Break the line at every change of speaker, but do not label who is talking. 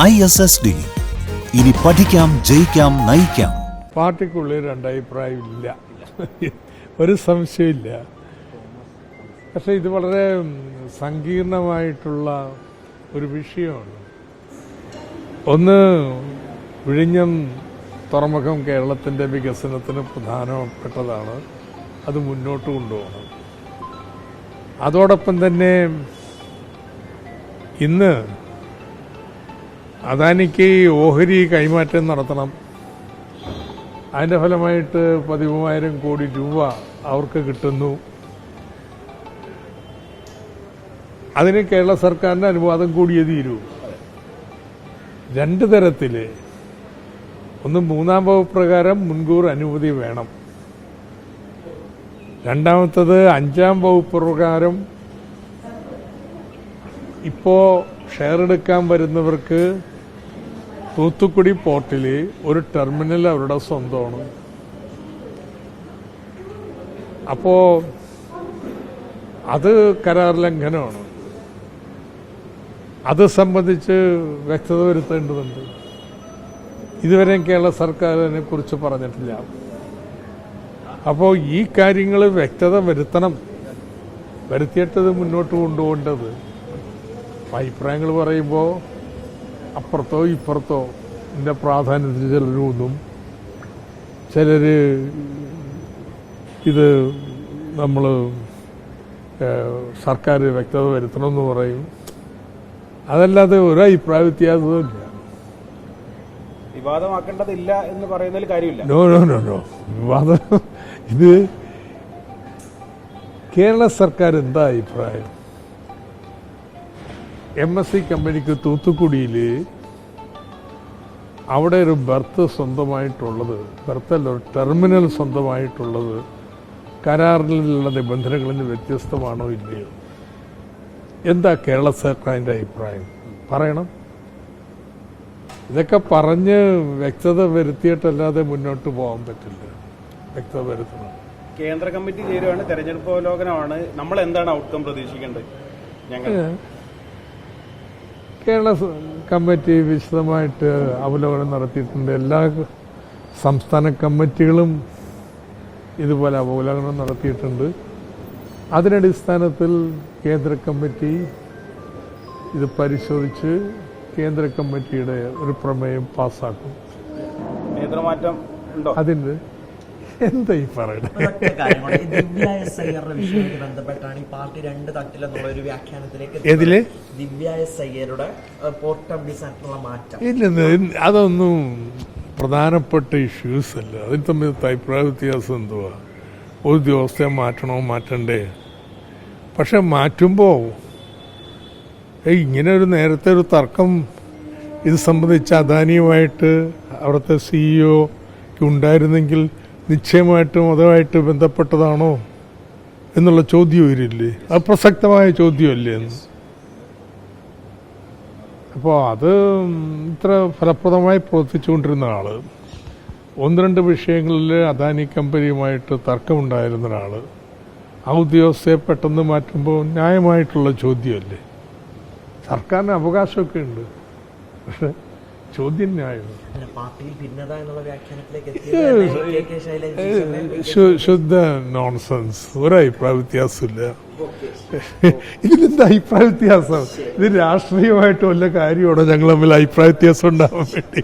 ISSD. ഇനി പഠിക്കാം, ജയിക്കാം, നയിക്കാം.
പാർട്ടിക്കുള്ളിൽ രണ്ടഭിപ്രായമില്ല, ഒരു സംശയമില്ല. പക്ഷെ ഇത് വളരെ സങ്കീർണമായിട്ടുള്ള ഒരു വിഷയമാണ്. ഒന്ന്, വിഴിഞ്ഞം തുറമുഖം കേരളത്തിൻ്റെ വികസനത്തിന് പ്രധാനപ്പെട്ടതാണ്, അത് മുന്നോട്ട് കൊണ്ടുപോകണം. അതോടൊപ്പം തന്നെ ഇന്ന് അദാനിക്ക് ഓഹരി കൈമാറ്റം നടത്തണം. അതിൻ്റെ ഫലമായിട്ട് 13,000 കോടി രൂപ അവർക്ക് കിട്ടുന്നു. അതിന് കേരള സർക്കാരിൻ്റെ അനുവാദം കൂടിയേ തീരൂ. രണ്ട് തരത്തിൽ, ഒന്ന് 3-ാം വകുപ്പ് പ്രകാരം മുൻകൂർ അനുമതി വേണം. രണ്ടാമത്തത് 5-ാം വകുപ്പ് പ്രകാരം ഇപ്പോൾ ഷെയർ എടുക്കാൻ വരുന്നവർക്ക് തൂത്തുക്കുടി പോർട്ടിൽ ഒരു ടെർമിനൽ അവരുടെ സ്വന്തമാണ്. അപ്പോൾ അത് കരാർ ലംഘനമാണ്. അത് സംബന്ധിച്ച് വ്യക്തത വരുത്തേണ്ടതുണ്ട്. ഇതുവരെയും കേരള സർക്കാർ അതിനെക്കുറിച്ച് പറഞ്ഞിട്ടില്ല. അപ്പോൾ ഈ കാര്യങ്ങൾ വ്യക്തത വരുത്തണം, വരുത്തിയിട്ടത് മുന്നോട്ട് കൊണ്ടുപോകേണ്ടത്. അഭിപ്രായങ്ങൾ പറയുമ്പോൾ അപ്പുറത്തോ ഇപ്പുറത്തോ ഇതിൻ്റെ പ്രാധാന്യത്തിൽ ചിലരൂന്നും, ചിലർ ഇത് നമ്മൾ സർക്കാർ വ്യക്തത വരുത്തണമെന്ന് പറയും. അതല്ലാതെ ഒരു അഭിപ്രായ വ്യത്യാസമില്ല.
വിവാദമാക്കേണ്ടതില്ല എന്ന് പറയുന്നതിൽ കാര്യമില്ല.
നോ നോ നോ നോ വിവാദം. ഇത് കേരള സർക്കാർ എന്താ അഭിപ്രായം? MSC കമ്പനിക്ക് തൂത്തുക്കുടിയിൽ അവിടെ ഒരു ബർത്ത് സ്വന്തമായിട്ടുള്ളത്, ബർത്തല്ല, ഒരു ടെർമിനൽ സ്വന്തമായിട്ടുള്ളത് കരാറിലുള്ള നിബന്ധനകളിൽ നിന്ന് വ്യത്യസ്തമാണോ ഇല്ലയോ? എന്താ കേരള സർക്കാരിൻ്റെ അഭിപ്രായം? പറയണം. ഇതൊക്കെ പറഞ്ഞ് വ്യക്തത വരുത്തിയിട്ടല്ലാതെ മുന്നോട്ട് പോകാൻ പറ്റില്ല. വ്യക്തത വരുത്തണം.
കേന്ദ്ര കമ്മിറ്റി ചേരുവാണ്, തെരഞ്ഞെടുപ്പ് അവലോകനമാണ്. നമ്മൾ എന്താണ് ഔട്ട്കം പ്രതീക്ഷിക്കേണ്ടത്? ഞങ്ങൾ
കേരള കമ്മിറ്റി വിശദമായിട്ട് അവലോകനം നടത്തിയിട്ടുണ്ട്. എല്ലാ സംസ്ഥാന കമ്മിറ്റികളും ഇതുപോലെ അവലോകനം നടത്തിയിട്ടുണ്ട്. അതിനടിസ്ഥാനത്തിൽ കേന്ദ്ര കമ്മിറ്റി ഇത് പരിശോധിച്ച് കേന്ദ്ര കമ്മിറ്റിയുടെ ഒരു പ്രമേയം പാസ്സാക്കും.
നേതൃമാറ്റം ഉണ്ടോ?
അതിന് എന്താ ഈ പറയുന്നത്?
ബന്ധപ്പെട്ടാണ് ഈ പാർട്ടി രണ്ട് തട്ടിലെന്നുള്ള ഒരു വ്യാഖ്യാനത്തിലേക്ക്
ഏതില്
ദിവ്യ എസ് അയ്യരുടെ പോർട്ട് ഓഫ് ഡിസായിട്ടുള്ള മാറ്റം
ഇല്ലെന്ന്, അതൊന്നും പ്രധാനപ്പെട്ട ഇഷ്യൂസ് അല്ല. അതിന് തമ്മിൽ അഭിപ്രായ വ്യത്യാസം എന്തുവാ? ഒരു ദിവസത്തെ മാറ്റണോ മാറ്റണ്ടേ? പക്ഷെ മാറ്റുമ്പോൾ ഇങ്ങനെ ഒരു നേരത്തെ ഒരു തർക്കം ഇത് സംബന്ധിച്ച് അദാനിയുമായിട്ട് അവിടുത്തെ CEO ഉണ്ടായിരുന്നെങ്കിൽ നിശ്ചയമായിട്ടും അതുമായിട്ട് ബന്ധപ്പെട്ടതാണോ എന്നുള്ള ചോദ്യം വരില്ലേ? അത് പ്രസക്തമായ ചോദ്യമല്ലേ എന്ന്. അപ്പോൾ അത് ഇത്ര ഫലപ്രദമായി പ്രവർത്തിച്ചുകൊണ്ടിരുന്ന ആള്, 1-2 വിഷയങ്ങളിൽ അദാനി കമ്പനിയുമായിട്ട് തർക്കമുണ്ടായിരുന്ന ഒരാൾ ആ ഉദ്യോഗസ്ഥയെ പെട്ടെന്ന് മാറ്റുമ്പോൾ ന്യായമായിട്ടുള്ള ചോദ്യമല്ലേ? സർക്കാരിന് അവകാശമൊക്കെ ഉണ്ട്, പക്ഷെ ചോദ്യം ന്യായമാണ്. ശുദ്ധ നോൺസെൻസ്. ഒരു അഭിപ്രായ വ്യത്യാസമില്ല. ഇതിലെന്താ അഭിപ്രായ വ്യത്യാസം? ഇത് രാഷ്ട്രീയമായിട്ട് വല്ല കാര്യമാണോ ഞങ്ങൾ തമ്മിൽ അഭിപ്രായ വ്യത്യാസം ഉണ്ടാവാൻ വേണ്ടി?